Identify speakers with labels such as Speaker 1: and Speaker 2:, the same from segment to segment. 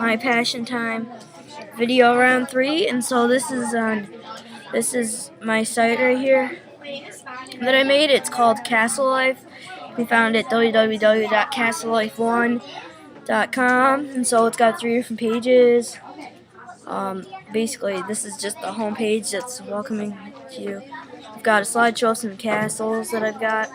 Speaker 1: my Passion Time video round 3, and so this is my site right here that I made. It's called Castle Life. We found it www.castlelife1.com, and so it's got 3 different pages. Basically, this is just the home page that's welcoming you. I've got a slideshow of some castles that I've got.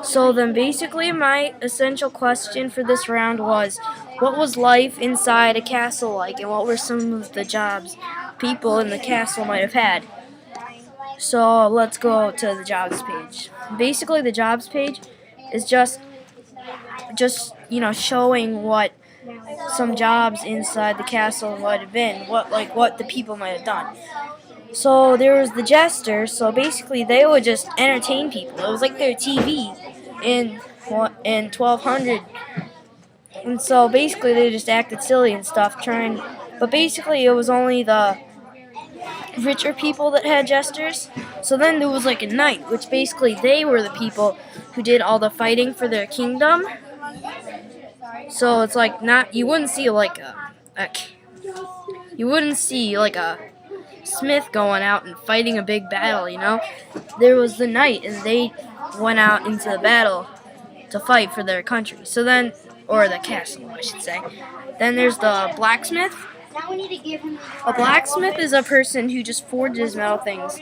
Speaker 1: So then basically my essential question for this round was, what was life inside a castle like, and what were some of the jobs people in the castle might have had? So let's go to the jobs page. Basically the jobs page is just showing what some jobs inside the castle might have been, what the people might have done. So there was the jester. So basically, they would just entertain people. It was like their TV in 1200, and so basically they just acted silly and stuff, But basically, it was only the richer people that had jesters. So then there was like a knight, which basically they were the people who did all the fighting for their kingdom. So it's like you wouldn't see like a Smith going out and fighting a big battle. There was the knight, and they went out into the battle to fight for their country. So then, or the castle, I should say. Then there's the blacksmith. A blacksmith is a person who just forges metal things,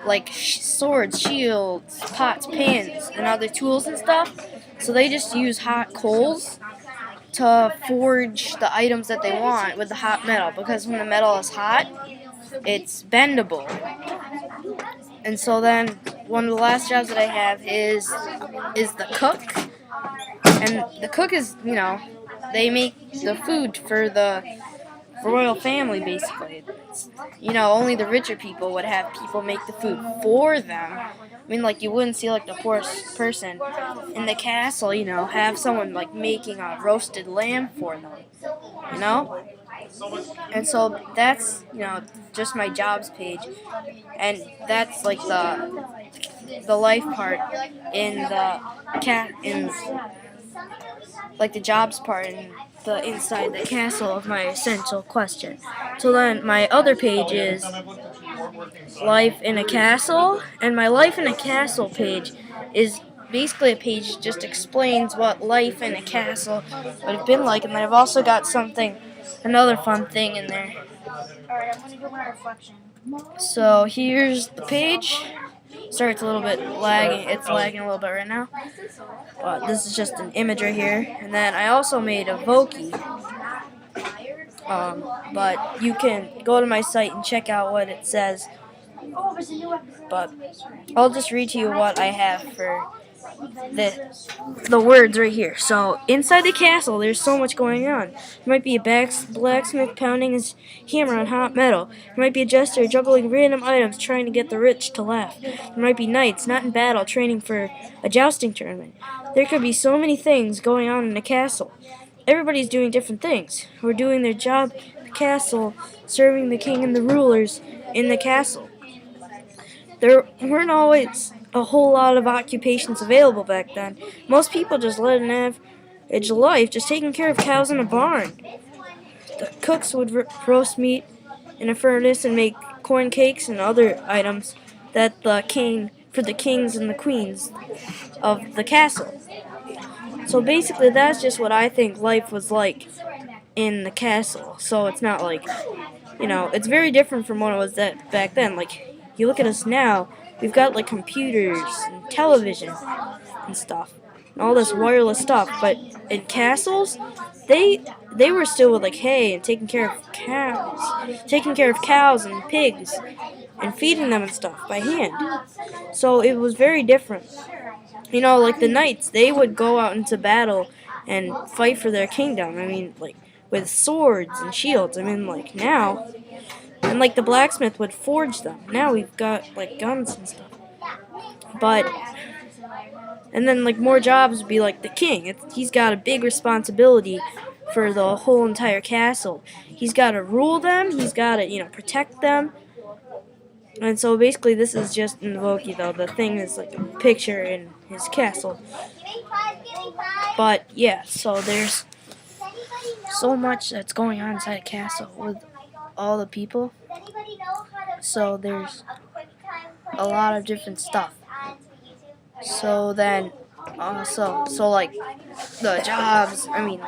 Speaker 1: like swords, shields, pots, pans, and other tools and stuff. So they just use hot coals to forge the items that they want with the hot metal, because when the metal is hot, it's bendable. And so then one of the last jobs that I have is the cook. And the cook is, they make the food for the royal family, basically. Only the richer people would have people make the food for them. You wouldn't see like the poorest person in the castle, have someone like making a roasted lamb for them. And so that's, just my jobs page, and that's like the life part in the jobs part in the inside the castle of my essential question. So then my other page is life in a castle, and my life in a castle page is basically a page that just explains what life in a castle would have been like, and then I've also got another fun thing in there. Alright, I'm going to do my reflection. So here's the page. Sorry, it's a little bit lagging. It's lagging a little bit right now. But this is just an image right here. And then I also made a Voki. But you can go to my site and check out what it says. But I'll just read to you what I have for the words right here. So inside the castle, there's so much going on. There might be a blacksmith pounding his hammer on hot metal. There might be a jester juggling random items trying to get the rich to laugh. There might be knights not in battle training for a jousting tournament. There could be so many things going on in a castle. Everybody's doing different things. We're doing their job in the castle, serving the king and the rulers in the castle. There weren't always a whole lot of occupations available back then. Most people just led an average life, just taking care of cows in a barn. The cooks would roast meat in a furnace and make corn cakes and other items for the kings and the queens of the castle. So basically, that's just what I think life was like in the castle. So it's not like, it's very different from what it was back then. Like, you look at us now, we've got like computers and television and stuff, and all this wireless stuff. But in castles, they were still with like hay and taking care of cows and pigs, and feeding them and stuff by hand. So it was very different. Like the knights, they would go out into battle and fight for their kingdom. With swords and shields. Now. And like the blacksmith would forge them. Now we've got like guns and stuff. And then like more jobs would be like the king. He's got a big responsibility for the whole entire castle. He's got to rule them. He's got to protect them. And so basically this is just in the Voki, though. The thing is like a picture in his castle. But yeah, so so much that's going on inside a castle with all the people. So there's a lot of different stuff. So then, so like the jobs. I mean,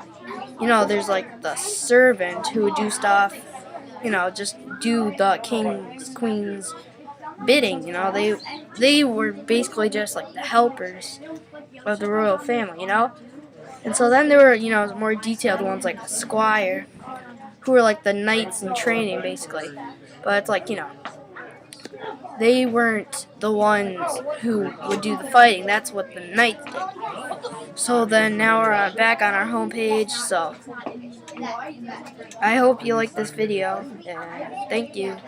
Speaker 1: there's like the servant who would do stuff. Just do the king's, queen's bidding. They were basically just like the helpers of the royal family. And so then there were more detailed ones like the squire, who were like the knights in training basically. But it's like they weren't the ones who would do the fighting. That's what the knights did. So then now we're back on our homepage. So I hope you like this video, and thank you.